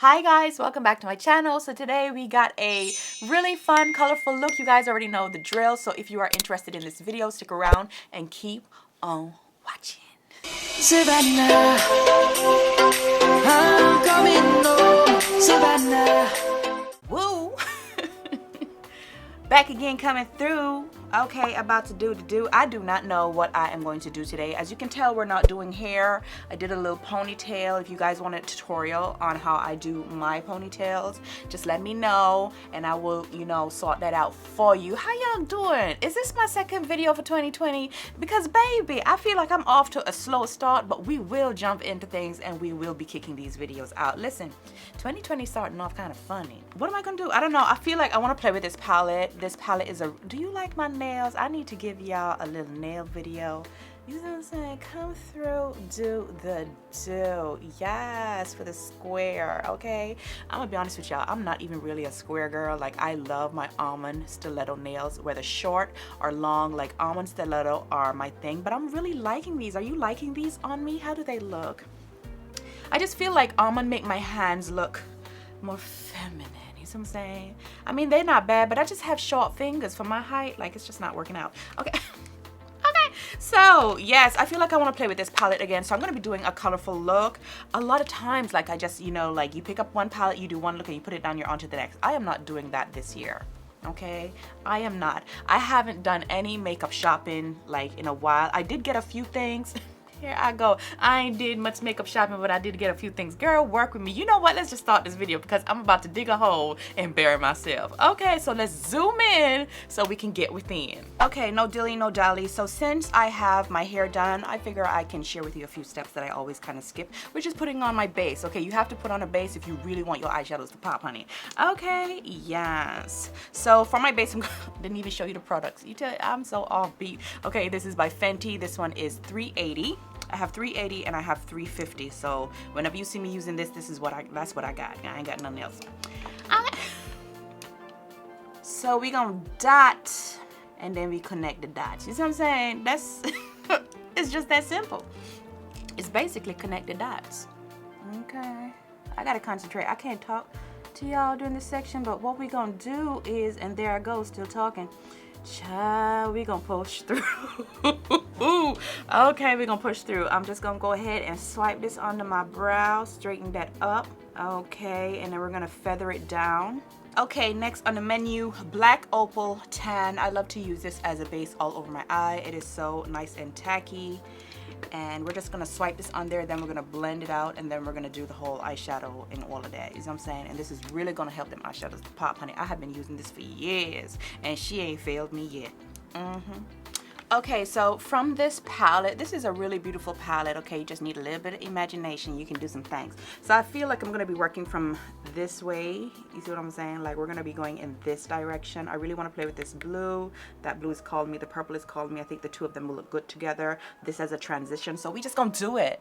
Hi guys, welcome back to my channel. So today we got a really fun, colorful look. You guys already know the drill. So if you are interested in this video, stick around and keep on watching. Savannah, I'm coming home, Savannah. Woo! Back again, coming through. Okay, about to do the do. I do not know what I am going to do today. As you can tell, we're not doing hair. I did a little ponytail. If you guys want a tutorial on how I do my ponytails, just let me know and I will, sort that out for you. How y'all doing? Is this my second video for 2020? Because baby, I feel like I'm off to a slow start, but we will jump into things and we will be kicking these videos out. Listen, 2020 starting off kind of funny. What am I gonna do? I don't know. I feel like I want to play with this palette. This palette is a, do you like my nails? I need to give y'all a little nail video. You know what I'm saying? Come through, do the do. Yes, for the square, okay? I'm gonna be honest with y'all. I'm not even really a square girl. Like, I love my almond stiletto nails, whether short or long. Like, almond stiletto are my thing, but I'm really liking these. Are you liking these on me? How do they look? I just feel like almond make my hands look more feminine. You see what I'm saying? I mean, they're not bad, but I just have short fingers for my height. Like, it's just not working out. Okay. Okay. So, yes, I feel like I want to play with this palette again. So I'm going to be doing a colorful look. A lot of times, like, I just, like, you pick up one palette, you do one look, and you put it down, you're onto the next. I am not doing that this year. Okay, I am not. I haven't done any makeup shopping, like, in a while. I did get a few things. Here I go. I ain't did much makeup shopping, but I did get a few things. Girl, work with me. You know what? Let's just start this video because I'm about to dig a hole and bury myself. Okay, so let's zoom in so we can get within. Okay, no dilly, no dally. So since I have my hair done, I figure I can share with you a few steps that I always kind of skip, which is putting on my base. Okay, you have to put on a base if you really want your eyeshadows to pop, honey. Okay, yes. So for my base, I didn't even show you the products. I'm so offbeat. Okay, this is by Fenty. This one is $3.80. I have $3.80 and I have $3.50. So whenever you see me using this, that's what I got. I ain't got nothing else. Okay. So we gonna dot and then we connect the dots. You see what I'm saying? That's it's just that simple. It's basically connect the dots. Okay. I gotta concentrate. I can't talk to y'all during this section, but what we gonna do is, and there I go, still talking. Child, we gonna push through. Okay, we gonna push through. I'm just gonna go ahead and swipe this onto my brow, straighten that up. Okay, and then we're gonna feather it down. Okay, next on the menu, Black Opal Tan. I love to use this as a base all over my eye. It is so nice and tacky. And we're just gonna swipe this on there, then we're gonna blend it out, and then we're gonna do the whole eyeshadow and all of that. You know what I'm saying? And this is really gonna help them eyeshadows to pop, honey. I have been using this for years, and she ain't failed me yet. Okay, so from this palette, this is a really beautiful palette. Okay, you just need a little bit of imagination. You can do some things. So I feel like I'm gonna be working from this way. You see what I'm saying? Like, we're gonna be going in this direction. I really want to play with this blue. That blue is called me. The purple is called me. I think the two of them will look good together. This as a transition. So we just gonna do it.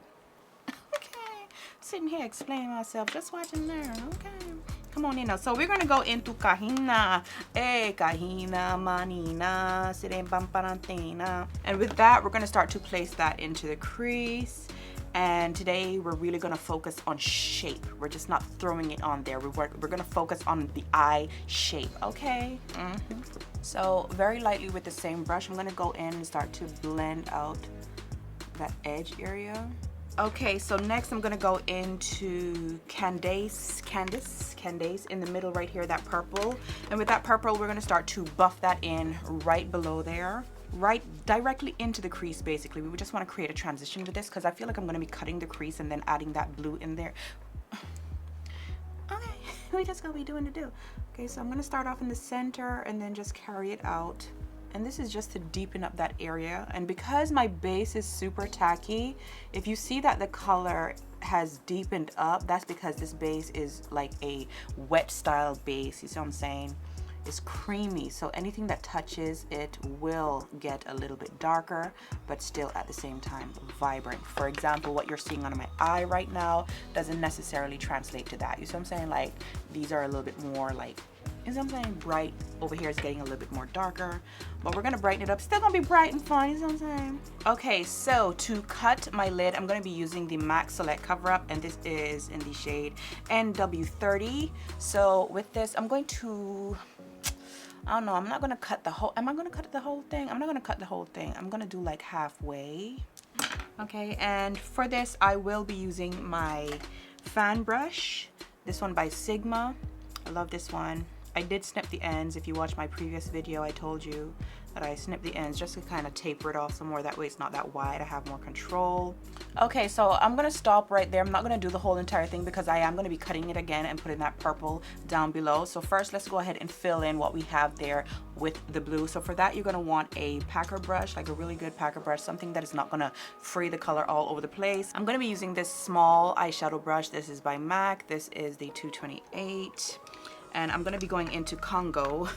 Okay, sitting here explaining myself, just watching there. Okay. Come on in now. So we're going to go into Kahina. Kahina, Manina, Sire Pamparantina. And with that, we're going to start to place that into the crease. And today, we're really going to focus on shape. We're just not throwing it on there. We're going to focus on the eye shape, okay? So very lightly with the same brush, I'm going to go in and start to blend out that edge area. Okay, so next I'm gonna go into Candace in the middle right here, that purple. And with that purple, we're gonna start to buff that in right below there, right directly into the crease. Basically, we just want to create a transition with this because I feel like I'm gonna be cutting the crease and then adding that blue in there. Okay, we just gonna be doing the do. Okay, so I'm gonna start off in the center and then just carry it out. And this is just to deepen up that area. And because my base is super tacky, if you see that the color has deepened up, that's because this base is like a wet style base. You see what I'm saying? It's creamy, so anything that touches it will get a little bit darker, but still at the same time vibrant. For example, what you're seeing on my eye right now doesn't necessarily translate to that. You see what I'm saying? Like, these are a little bit more like You know what I'm saying? Bright over here is getting a little bit more darker, but we're gonna brighten it up. Still gonna be bright and fun, you know what I'm saying? Okay, so to cut my lid, I'm gonna be using the MAC Select Cover Up, and this is in the shade NW30. So with this, I'm going to, I don't know, I'm not gonna cut the whole, am I gonna cut the whole thing? I'm not gonna cut the whole thing. I'm gonna do like halfway. Okay, and for this, I will be using my fan brush. This one by Sigma. I love this one. I did snip the ends. If you watched my previous video, I told you that I snipped the ends just to kind of taper it off some more. That way it's not that wide. I have more control. Okay, so I'm gonna stop right there. I'm not gonna do the whole entire thing because I am gonna be cutting it again and putting that purple down below. So first, let's go ahead and fill in what we have there with the blue. So for that, you're gonna want a packer brush, like a really good packer brush, something that is not gonna fray the color all over the place. I'm gonna be using this small eyeshadow brush. This is by MAC. This is the 228. And I'm gonna be going into Congo.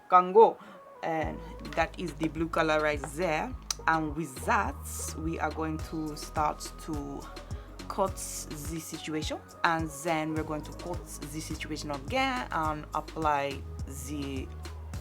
Congo, and that is the blue color right there. And with that, we are going to start to cut the situation, and then we're going to cut the situation again and apply the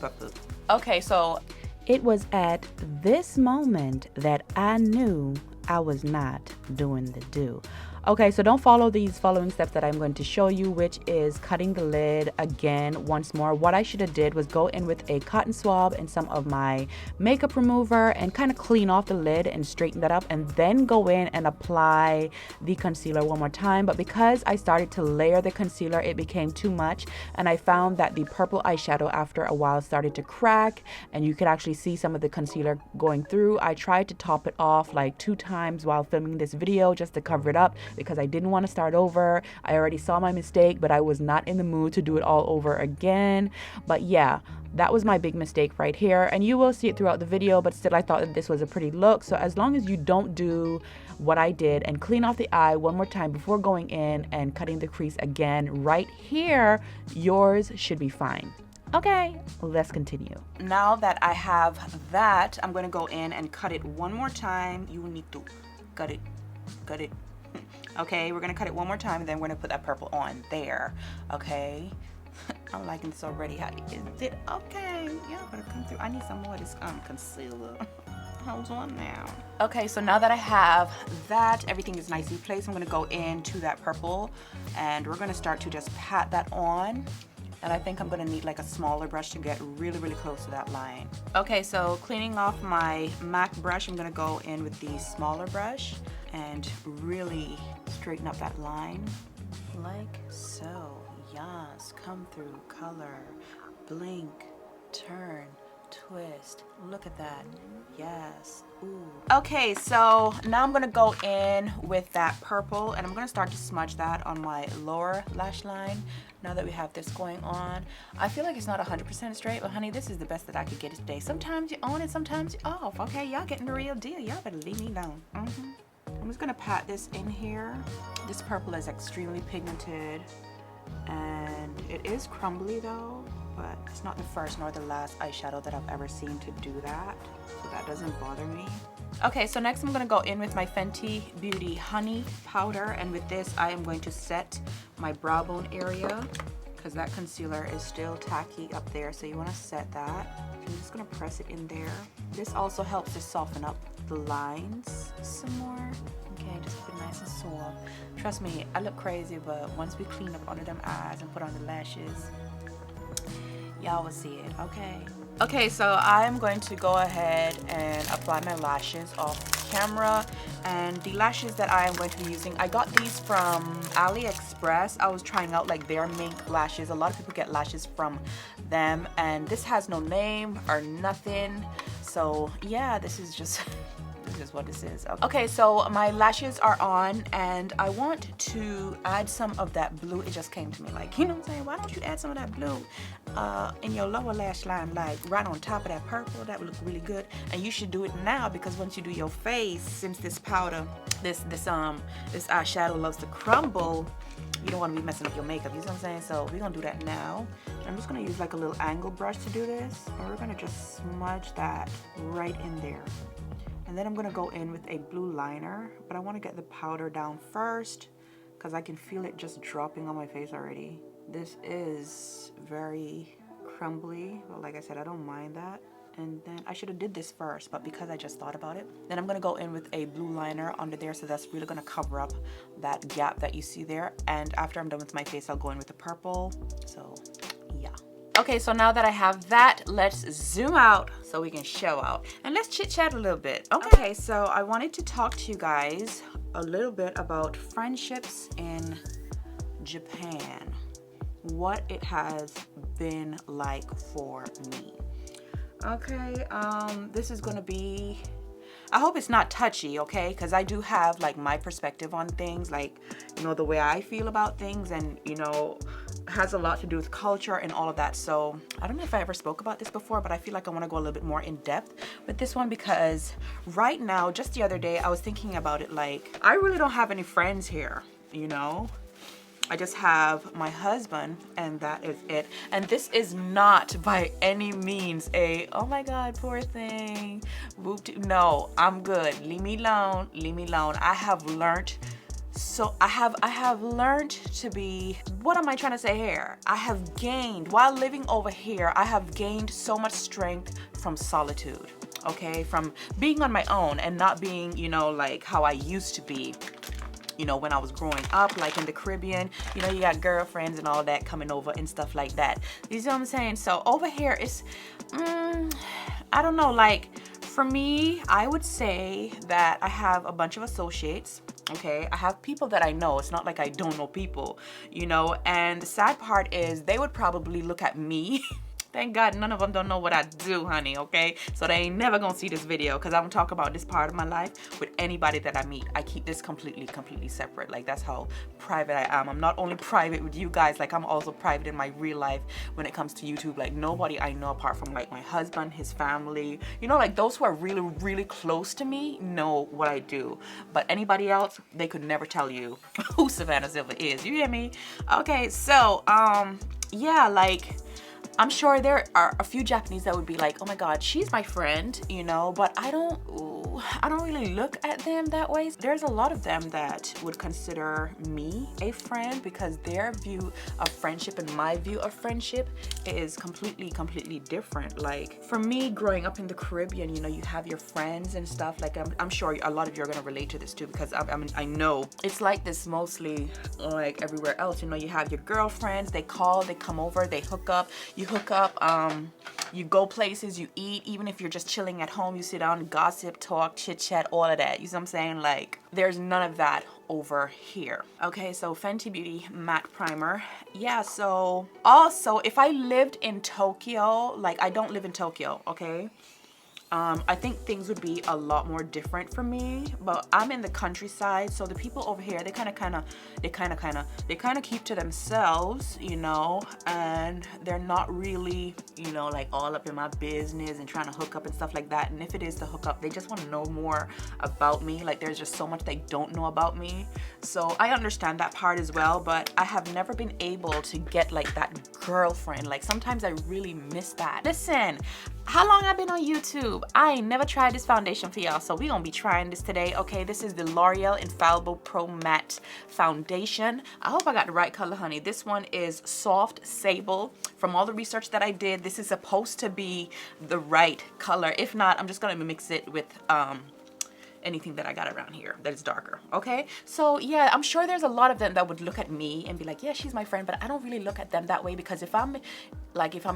purple. Okay, so it was at this moment that I knew I was not doing the do. Okay, so don't follow these following steps that I'm going to show you, which is cutting the lid again once more. What I should have did was go in with a cotton swab and some of my makeup remover and kind of clean off the lid and straighten that up, and then go in and apply the concealer one more time. But because I started to layer the concealer, it became too much, and I found that the purple eyeshadow after a while started to crack, and you could actually see some of the concealer going through. I tried to top it off like 2 times while filming this video just to cover it up, because I didn't want to start over. I already saw my mistake, but I was not in the mood to do it all over again. But yeah, that was my big mistake right here, and you will see it throughout the video, but still I thought that this was a pretty look. So as long as you don't do what I did and clean off the eye one more time before going in and cutting the crease again right here, yours should be fine. Okay, let's continue. Now that I have that, I'm going to go in and cut it one more time. You need to cut it. Okay, we're gonna cut it one more time, and then we're gonna put that purple on there. Okay, I'm liking this already. How is it? Okay, yeah, gonna come through. I need some more of this concealer. Hold on now. Okay, so now that I have that, everything is nicely placed, I'm gonna go into that purple, and we're gonna start to just pat that on. And I think I'm gonna need like a smaller brush to get really, really close to that line. Okay, so cleaning off my MAC brush, I'm gonna go in with the smaller brush and really straighten up that line. Like so. Yes, come through, color, blink, turn, twist. Look at that. Yes. Ooh. Okay, so now I'm gonna go in with that purple, and I'm gonna start to smudge that on my lower lash line. Now that we have this going on, I feel like it's not 100% straight, but honey, this is the best that I could get it today. Sometimes you're on it, sometimes you're off. Okay, y'all getting the real deal. Y'all better leave me alone. I'm just gonna pat this in here. This purple is extremely pigmented, and it is crumbly though, but it's not the first nor the last eyeshadow that I've ever seen to do that, so that doesn't bother me. Okay, so next I'm gonna go in with my Fenty Beauty Honey Powder, and with this I am going to set my brow bone area because that concealer is still tacky up there, so you want to set that. I'm just gonna press it in there. This also helps to soften up the lines some more. Okay, just keep it nice and soft. Trust me, I look crazy, but once we clean up under them eyes and put on the lashes, y'all will see it. Okay, so I'm going to go ahead and apply my lashes off camera, and the lashes that I am going to be using, I got these from AliExpress. I was trying out like their mink lashes. A lot of people get lashes from them, and this has no name or nothing, so yeah, this is just this is what this is. Okay, so my lashes are on, and I want to add some of that blue. It just came to me, like, you know what I'm saying, why don't you add some of that blue in your lower lash line, like right on top of that purple? That would look really good, and you should do it now, because once you do your face, since this powder, this eyeshadow loves to crumble, you don't want to be messing up your makeup, you know what I'm saying? So we're gonna do that now. I'm just gonna use like a little angle brush to do this, and we're gonna just smudge that right in there. And then I'm gonna go in with a blue liner, but I want to get the powder down first because I can feel it just dropping on my face already. This is very crumbly, but like I said, I don't mind that. And then I should have did this first, but because I just thought about it, then I'm gonna go in with a blue liner under there, so that's really gonna cover up that gap that you see there. And after I'm done with my face, I'll go in with the purple. So yeah. Okay, so now that I have that, let's zoom out so we can show out, and let's chit chat a little bit. Okay, so I wanted to talk to you guys a little bit about friendships in Japan, what it has been like for me. Okay, this is gonna be, I hope it's not touchy, okay, because I do have like my perspective on things, like, you know, the way I feel about things, and you know, has a lot to do with culture and all of that. So I don't know if I ever spoke about this before, but I feel like I want to go a little bit more in depth with this one, because right now, just the other day, I was thinking about it, like, I really don't have any friends here, you know. I just have my husband, and that is it. And this is not by any means a, oh my God, poor thing. No, I'm good. Leave me alone. Leave me alone. I have learned. So I have learned to be, what am I trying to say here? I have gained, while living over here, I have gained so much strength from solitude. Okay, from being on my own and not being, you know, like how I used to be. You know, when I was growing up, like in the Caribbean, you know, you got girlfriends and all that coming over and stuff like that. You see what I'm saying? So over here, it's, I don't know, like for me, I would say that I have a bunch of associates. Okay, I have people that I know. It's not like I don't know people, you know, and the sad part is they would probably look at me. Thank God none of them don't know what I do, honey, okay? So they ain't never gonna see this video, because I don't talk about this part of my life with anybody that I meet. I keep this completely separate. Like, that's how private I am. I'm not only private with you guys, like I'm also private in my real life when it comes to YouTube. Like, nobody I know apart from like my husband, his family, you know, like those who are really close to me know what I do. But anybody else, they could never tell you who Savannah Sylver is. You hear me? Okay, so, yeah, like, I'm sure there are a few Japanese that would be like, oh my God, she's my friend, you know, but I don't really look at them that way. There's a lot of them that would consider me a friend, because their view of friendship and my view of friendship is completely different. Like for me, growing up in the Caribbean, you know, you have your friends and stuff. Like I'm sure a lot of you are gonna relate to this too, because I know it's like this mostly like everywhere else. You know, you have your girlfriends, they call, they come over, they hook up. You hook up, you go places, you eat. Even if you're just chilling at home, you sit down, gossip, talk, chit chat, all of that. You see what I'm saying? Like, there's none of that over here. Okay, so Fenty Beauty matte primer. Yeah, so also if I lived in Tokyo, like I don't live in Tokyo, okay? I think things would be a lot more different for me, but I'm in the countryside, so the people over here, they kind of keep to themselves, you know, and they're not really, you know, like all up in my business and trying to hook up and stuff like that. And if it is to hook up, they just want to know more about me. Like, there's just so much they don't know about me. So I understand that part as well, but I have never been able to get like that girlfriend. Like, sometimes I really miss that. Listen, how long I've been on YouTube? I ain't never tried this foundation for y'all, so we gonna be trying this today. Okay, this is the L'Oreal Infallible Pro Matte Foundation. I hope I got the right color, honey. This one is Soft Sable. From all the research that I did, this is supposed to be the right color. If not, I'm just gonna mix it with anything that I got around here that is darker. Okay, so yeah, I'm sure there's a lot of them that would look at me and be like, yeah, she's my friend, but I don't really look at them that way, because if I'm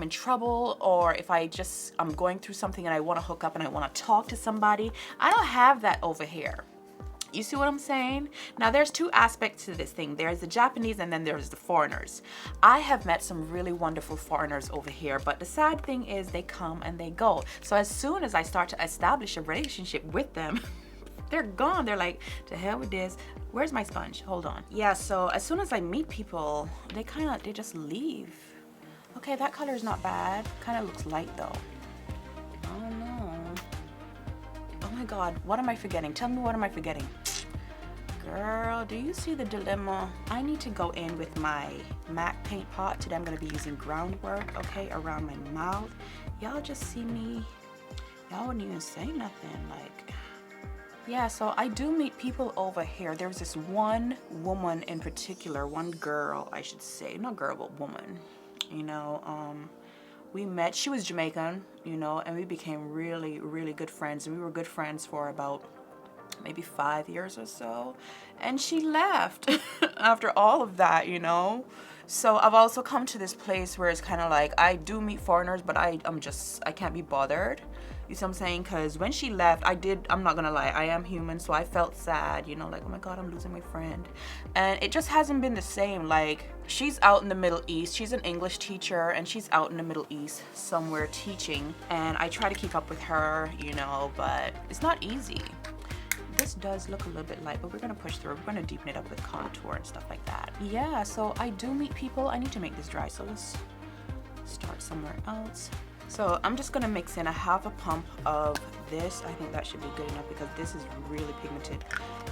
in trouble, or if I'm going through something and I want to hook up and I want to talk to somebody, I don't have that over here. You see what I'm saying? Now, there's two aspects to this thing. There's the Japanese and then there's the foreigners. I have met some really wonderful foreigners over here, but the sad thing is they come and they go. So as soon as I start to establish a relationship with them, they're gone. They're like, to hell with this. Where's my sponge? Hold on. Yeah, so as soon as I meet people, they just leave. Okay, that color is not bad. Kind of looks light though. I don't know. Oh my God, what am I forgetting? Tell me, what am I forgetting? Girl, do you see the dilemma? I need to go in with my MAC paint pot. Today I'm gonna be using Groundwork, okay, around my mouth. Y'all just see me. Y'all wouldn't even say nothing, like, Yeah, so I do meet people over here. There was this one woman in particular, one girl, I should say, not girl, but woman, you know, we met, she was Jamaican, you know, and we became really, really good friends. And we were good friends for about maybe 5 years or so. And she left after all of that, you know. So I've also come to this place where it's kind of like, I do meet foreigners, but I can't be bothered. You see what I'm saying? Because when she left, I'm not gonna lie, I am human, so I felt sad, you know, like, oh my God, I'm losing my friend. And it just hasn't been the same. Like, she's out in the Middle East, she's an English teacher, and she's out in the Middle East somewhere teaching. And I try to keep up with her, you know, but it's not easy. This does look a little bit light, but we're gonna push through. We're gonna deepen it up with contour and stuff like that. Yeah, so I do meet people. I need to make this dry, so let's start somewhere else. So I'm just gonna mix in a half a pump of this. I think that should be good enough because this is really pigmented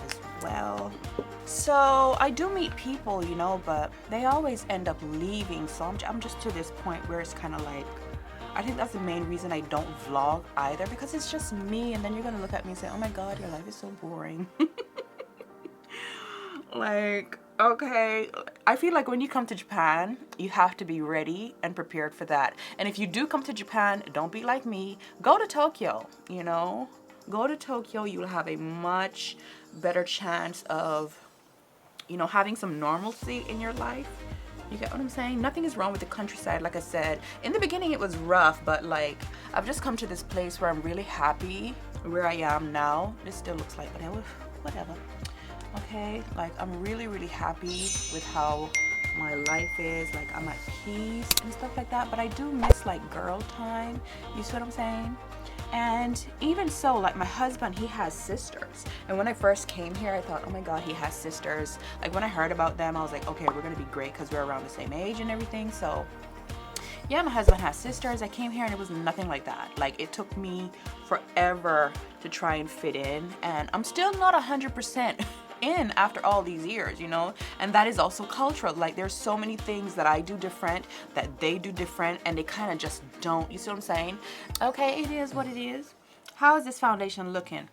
as well. So I do meet people, you know, but they always end up leaving. So I'm just to this point where it's kind of like, I think that's the main reason I don't vlog either, because it's just me, and then you're gonna look at me and say, oh my God, your life is so boring. Like, okay, I feel like when you come to Japan, you have to be ready and prepared for that. And if you do come to Japan, don't be like me. Go to Tokyo, you know? Go to Tokyo, you will have a much better chance of, you know, having some normalcy in your life. You get what I'm saying? Nothing is wrong with the countryside, like I said. In the beginning, it was rough, but like, I've just come to this place where I'm really happy where I am now. This still looks like whatever. Okay, like I'm really, really happy with how my life is. Like, I'm at peace and stuff like that, but I do miss like girl time. You see what I'm saying? And even so, like my husband, he has sisters. And when I first came here, I thought, oh my God, he has sisters. Like when I heard about them, I was like, okay, we're gonna be great because we're around the same age and everything. So yeah, my husband has sisters. I came here and it was nothing like that. Like, it took me forever to try and fit in, and I'm still not 100% in after all these years, you know. And that is also cultural. Like, there's so many things that I do different, that they do different, and they kind of just don't. You see what I'm saying? Okay, it is what it is. How is this foundation looking?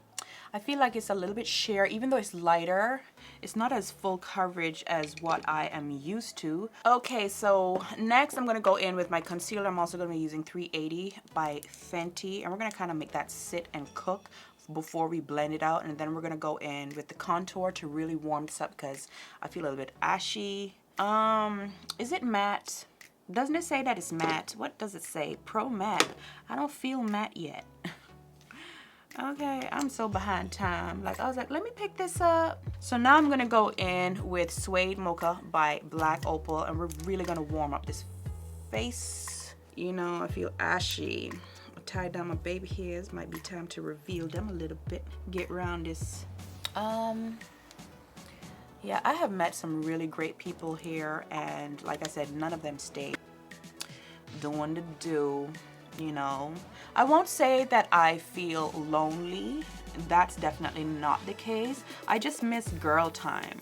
I feel like it's a little bit sheer, even though it's lighter. It's not as full coverage as what I am used to. Okay, so next I'm gonna go in with my concealer. I'm also gonna be using 380 by Fenty, and we're gonna kind of make that sit and cook before we blend it out. And then we're gonna go in with the contour to really warm this up because I feel a little bit ashy. Is it matte? Doesn't it say that it's matte? What does it say? Pro matte. I don't feel matte yet. Okay, I'm so behind time. Like, I was like, let me pick this up. So now I'm gonna go in with Suede Mocha by Black Opal, and we're really gonna warm up this face. You know, I feel ashy. I tied down my baby hairs. Might be time to reveal them a little bit. Get around this. Yeah, I have met some really great people here, and like I said, none of them stayed. Doing the do. You know, I won't say that I feel lonely. That's definitely not the case. I just miss girl time,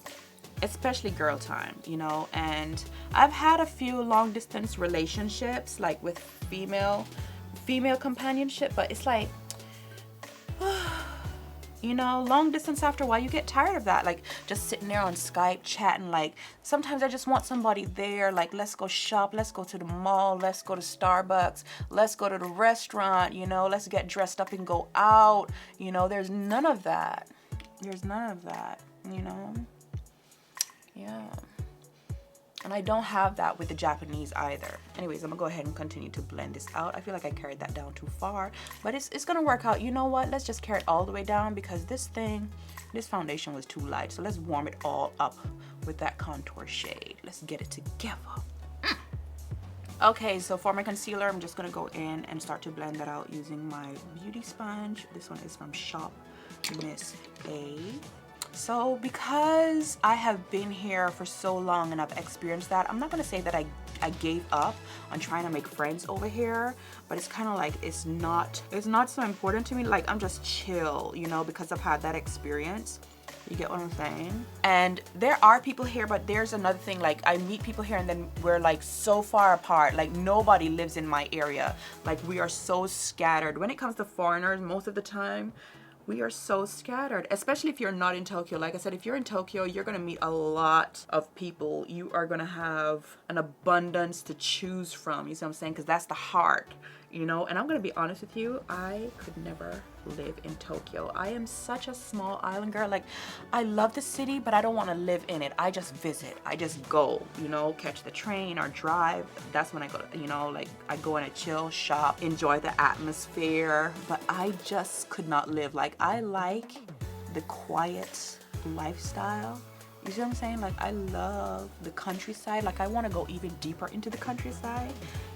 especially girl time, you know. And I've had a few long distance relationships, like with female companionship, but it's like, you know, long distance, after a while you get tired of that, like just sitting there on Skype chatting. Like, sometimes I just want somebody there, like, let's go shop, let's go to the mall, let's go to Starbucks, let's go to the restaurant, you know, let's get dressed up and go out. You know, there's none of that. There's none of that, you know. Yeah. And I don't have that with the Japanese either. Anyways, I'm gonna go ahead and continue to blend this out. I feel like I carried that down too far, but it's gonna work out. You know what? Let's just carry it all the way down, because this foundation was too light. So let's warm it all up with that contour shade. Let's get it together. Okay, so for my concealer, I'm just gonna go in and start to blend that out using my beauty sponge. This one is from Shop Miss A. So because I have been here for so long and I've experienced that, I'm not gonna say that I gave up on trying to make friends over here, but it's kind of like it's not so important to me. Like, I'm just chill, you know, because I've had that experience. You get what I'm saying? And there are people here, but there's another thing. Like, I meet people here and then we're like so far apart. Like, nobody lives in my area. Like, we are so scattered. When it comes to foreigners, most of the time, We are so scattered, especially if you're not in Tokyo. Like I said, if you're in Tokyo, you're gonna meet a lot of people. You are gonna have an abundance to choose from. You see what I'm saying? Because that's the heart, you know. And I'm gonna be honest with you, I could never live in Tokyo. I am such a small island girl. Like, I love the city, but I don't want to live in it. I just visit. I just go, you know, catch the train or drive. That's when I go, you know, like I go in a chill, shop, enjoy the atmosphere. But I just could not live. Like, I like the quiet lifestyle. You see what I'm saying? Like, I love the countryside. Like, I want to go even deeper into the countryside.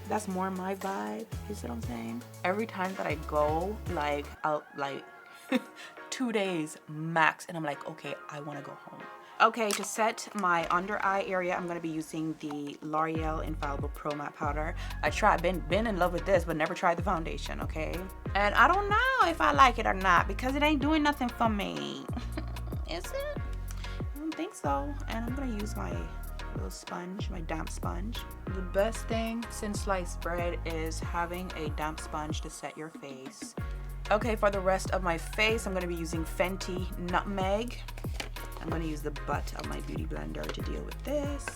That's more my vibe. You see what I'm saying? Every time that I go, like, out, like 2 days max, and I'm like, okay, I want to go home. Okay, to set my under eye area, I'm gonna be using the L'Oreal Infallible Pro Matte Powder. I tried, been in love with this, but never tried the foundation, okay? And I don't know if I like it or not because it ain't doing nothing for me. Is it? I don't think so. And I'm gonna use my little sponge, my damp sponge. The best thing since sliced bread is having a damp sponge to set your face. Okay, for the rest of my face, I'm gonna be using Fenty Nutmeg. I'm gonna use the butt of my beauty blender to deal with this.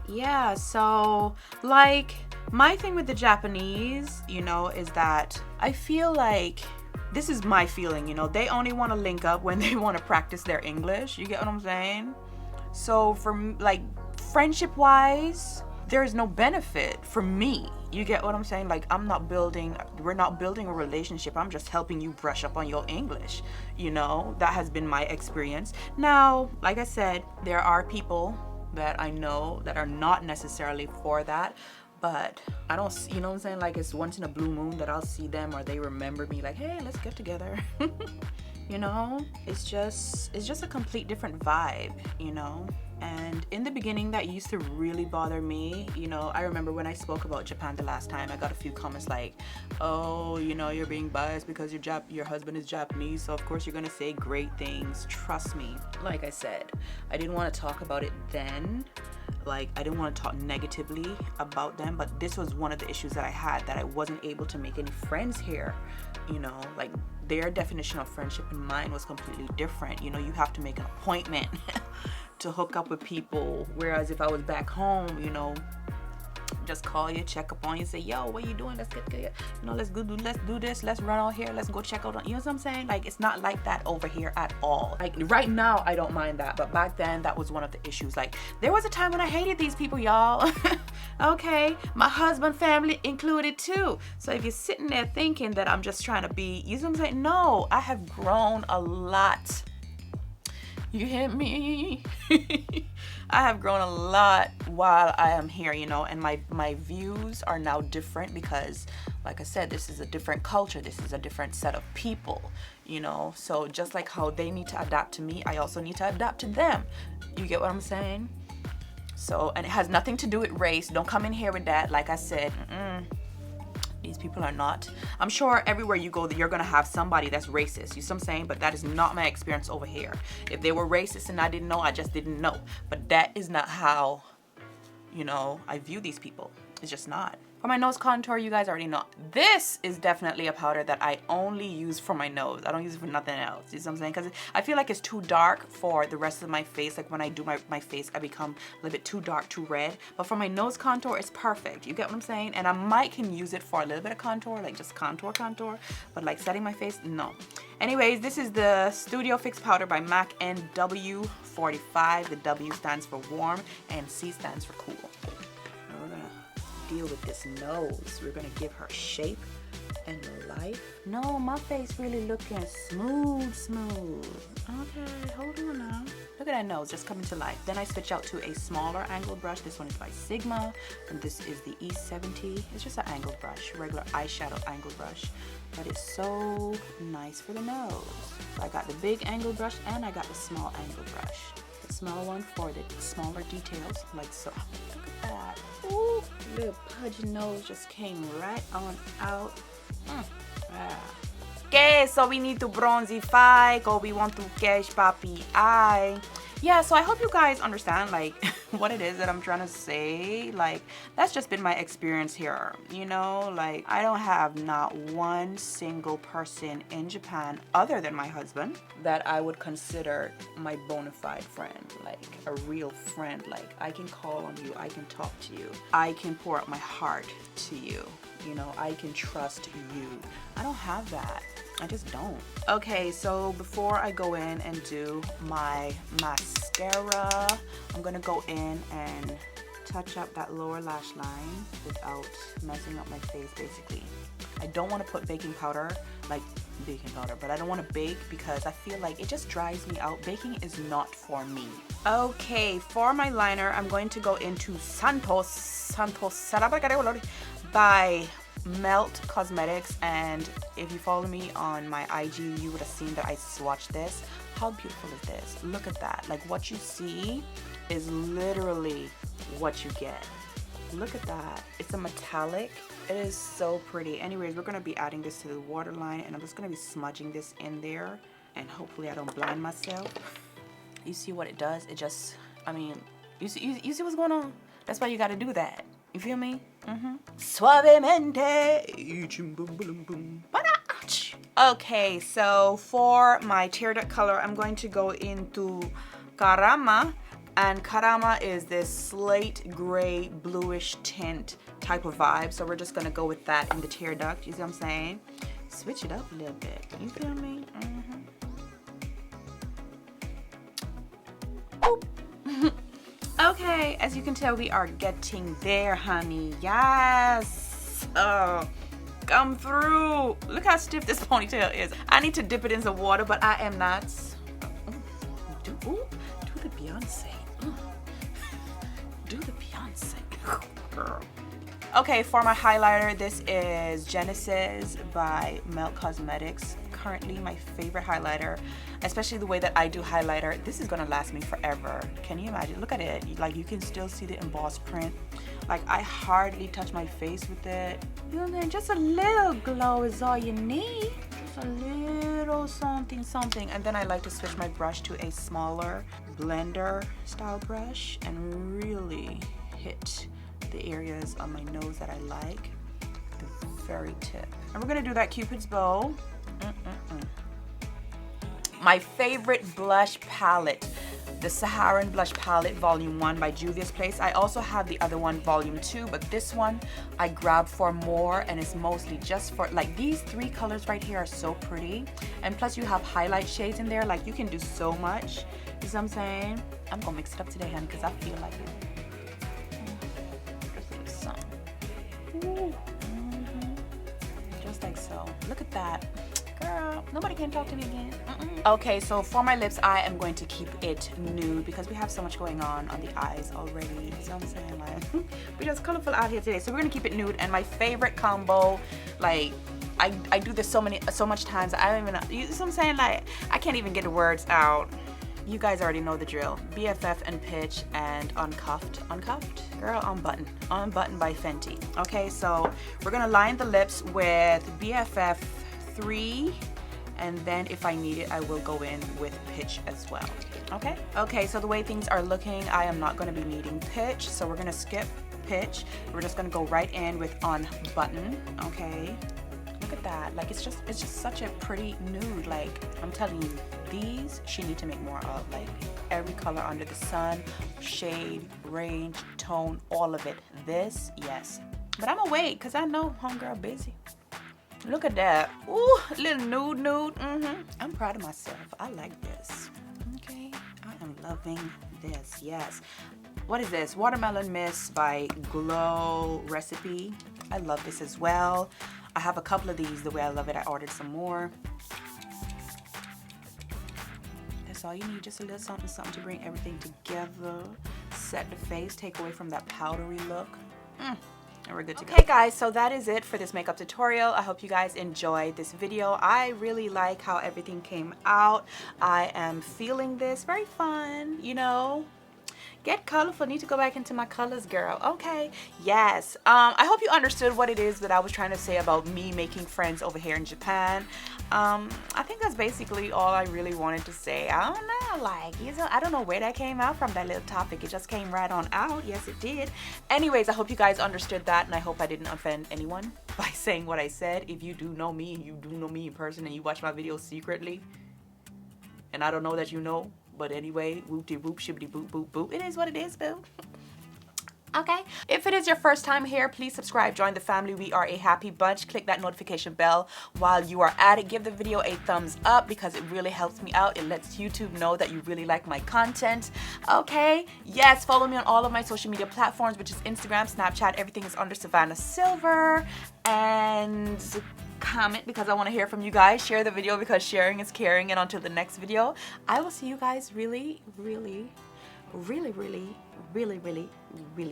Yeah, so like my thing with the Japanese, you know, is that I feel like this is my feeling, you know, they only want to link up when they want to practice their English. You get what I'm saying? So for like friendship wise, there's no benefit for me. You get what I'm saying? Like, we're not building a relationship. I'm just helping you brush up on your English. You know, that has been my experience. Now, like I said, there are people that I know that are not necessarily for that, but I don't, you know what I'm saying? Like, it's once in a blue moon that I'll see them or they remember me like, hey, let's get together. You know, it's just a complete different vibe, you know? And in the beginning, that used to really bother me. You know, I remember when I spoke about Japan the last time, I got a few comments like, oh, you know, you're being biased because your husband is Japanese, so of course you're gonna say great things. Trust me. Like I said, I didn't want to talk about it then. Like, I didn't want to talk negatively about them, but this was one of the issues that I had, that I wasn't able to make any friends here. You know, like, their definition of friendship and mine was completely different. You know, you have to make an appointment to hook up with people, whereas if I was back home, you know, just call you, check up on you, say, yo, what you doing? Let's get you know, let's do this, let's run out here, let's go check out on, you know what I'm saying? Like, it's not like that over here at all. Like, right now I don't mind that, but back then that was one of the issues. Like, there was a time when I hated these people, y'all. Okay, my husband family included too. So if you're sitting there thinking that I'm just trying to be, you know what I'm saying? No, I have grown a lot. You hear me? I have grown a lot while I am here, you know, and my views are now different because, like I said, this is a different culture. This is a different set of people, you know. So just like how they need to adapt to me, I also need to adapt to them. You get what I'm saying? So, and it has nothing to do with race. Don't come in here with that. Like I said, these people are not. I'm sure everywhere you go that you're gonna have somebody that's racist. You see what I'm saying? But that is not my experience over here. If they were racist and I didn't know, I just didn't know. But that is not how, you know, I view these people. It's just not. For my nose contour, you guys already know. This is definitely a powder that I only use for my nose. I don't use it for nothing else. You see what I'm saying? Because I feel like it's too dark for the rest of my face. Like when I do my face, I become a little bit too dark, too red. But for my nose contour, it's perfect. You get what I'm saying? And I can use it for a little bit of contour, like just contour. But like setting my face, no. Anyways, this is the Studio Fix powder by MAC NW45. The W stands for warm and C stands for cool. And we're gonna deal with this nose. We're gonna give her shape and life. No, my face really looking smooth. Okay, hold on now. Look at that nose just coming to life. Then I switch out to a smaller angled brush. This one is by Sigma, and this is the E70. It's just an angled brush, regular eyeshadow angled brush, but it's so nice for the nose. So I got the big angled brush and I got the small angled brush. The small one for the smaller details, like so. Look at that. Ooh, little pudgy nose just came right on out. Okay, so we need to bronzify, because we want to catch puppy eye. Yeah, so I hope you guys understand, like, what it is that I'm trying to say. Like, that's just been my experience here, you know. Like, I don't have not one single person in Japan other than my husband that I would consider my bona fide friend, like a real friend. Like, I can call on you, I can talk to you, I can pour out my heart to you, you know, I can trust you. I don't have that. I just don't. Okay, so before I go in and do my mascara, I'm gonna go in and touch up that lower lash line without messing up my face, basically. I don't want to put baking powder, like baking powder, but I don't want to bake because I feel like it just dries me out. Baking is not for me. Okay, for my liner, I'm going to go into Santos by Melt Cosmetics, and if you follow me on my IG, you would have seen that I swatched this. How beautiful is this? Look at that. Like, what you see is literally what you get. Look at that. It's a metallic. It is so pretty. Anyways, we're gonna be adding this to the waterline, and I'm just gonna be smudging this in there, and hopefully I don't blind myself. You see what it does? It just, I mean, you see what's going on? That's why you gotta do that. You feel me? Suavemente. Okay, so for my tear duct color, I'm going to go into Karama. And Karama is this slate gray bluish tint type of vibe. So we're just gonna go with that in the tear duct. You see what I'm saying? Switch it up a little bit. You feel me? Okay, as you can tell, we are getting there, honey. Yes. Oh, come through. Look how stiff this ponytail is. I need to dip it in some water, but I am not. Do the Beyonce. Do the Beyonce. Girl. Okay, for my highlighter, this is Genesis by Melt Cosmetics. Currently my favorite highlighter, especially the way that I do highlighter. This is gonna last me forever. Can you imagine? Look at it. Like, you can still see the embossed print. Like, I hardly touch my face with it. You know what I mean? Just a little glow is all you need. Just a little something. And then I like to switch my brush to a smaller blender style brush and really hit the areas on my nose that I like, the very tip. And we're gonna do that Cupid's bow. My favorite blush palette, the Saharan blush palette volume 1 by Juvia's Place. I also have the other one, volume 2, but this one I grabbed for more, and it's mostly just for, like, these three colors right here are so pretty, and plus you have highlight shades in there. Like, you can do so much. You see what I'm saying? I'm gonna mix it up today, honey, because I feel like it. Just a little something. Ooh. Just like so. Look at that. Girl, nobody can talk to me again. Okay, so for my lips, I am going to keep it nude because we have so much going on the eyes already. You know what I'm saying? Like, we're just colorful out here today. So we're gonna keep it nude. And my favorite combo, like, I do this so much times. I don't even know. You know what I'm saying? Like, I can't even get the words out. You guys already know the drill. BFF and Pitch and Uncuffed. Uncuffed? Girl, Unbutton. Unbutton by Fenty. Okay, so we're gonna line the lips with BFF 3, and then if I need it, I will go in with Pitch as well. Okay, so the way things are looking, I am not going to be needing Pitch, so we're going to skip Pitch. We're just going to go right in with Unbutton. Okay, look at that. Like, it's just such a pretty nude. Like, I'm telling you, these she need to make more of. Like, every color under the sun, shade, range, tone, all of it. This, yes, but I'm gonna wait because I know homegirl busy. Look at that. Ooh, little nude. I'm proud of myself. I like this. Okay, I am loving this. Yes. What is this? Watermelon Mist by Glow Recipe. I love this as well. I have a couple of these the way I love it. I ordered some more. That's all you need. Just a little something to bring everything together. Set the face. Take away from that powdery look. And we're good to go. Okay guys, so that is it for this makeup tutorial. I hope you guys enjoyed this video. I really like how everything came out. I am feeling this. Very fun, you know. Get colorful. Need to go back into my colors, girl. Okay. Yes. I hope you understood what it is that I was trying to say about me making friends over here in Japan. I think that's basically all I really wanted to say. I don't know, like, you know, I don't know where that came out from, that little topic. It just came right on out. Yes, it did. Anyways, I hope you guys understood that, and I hope I didn't offend anyone by saying what I said. If you do know me, and you do know me in person, and you watch my videos secretly, and I don't know that you know, but anyway, whoop-de-whoop, shibbity-boop-boop-boop. It is what it is, boo. Okay. If it is your first time here, please subscribe, join the family. We are a happy bunch. Click that notification bell while you are at it. Give the video a thumbs up because it really helps me out. It lets YouTube know that you really like my content. Okay. Yes, follow me on all of my social media platforms, which is Instagram, Snapchat. Everything is under Savannah Sylver. And comment because I want to hear from you guys. Share the video because sharing is caring. And until the next video, I will see you guys really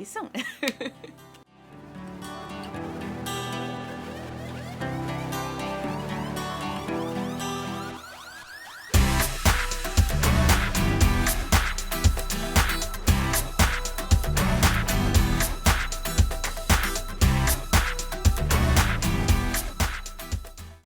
soon.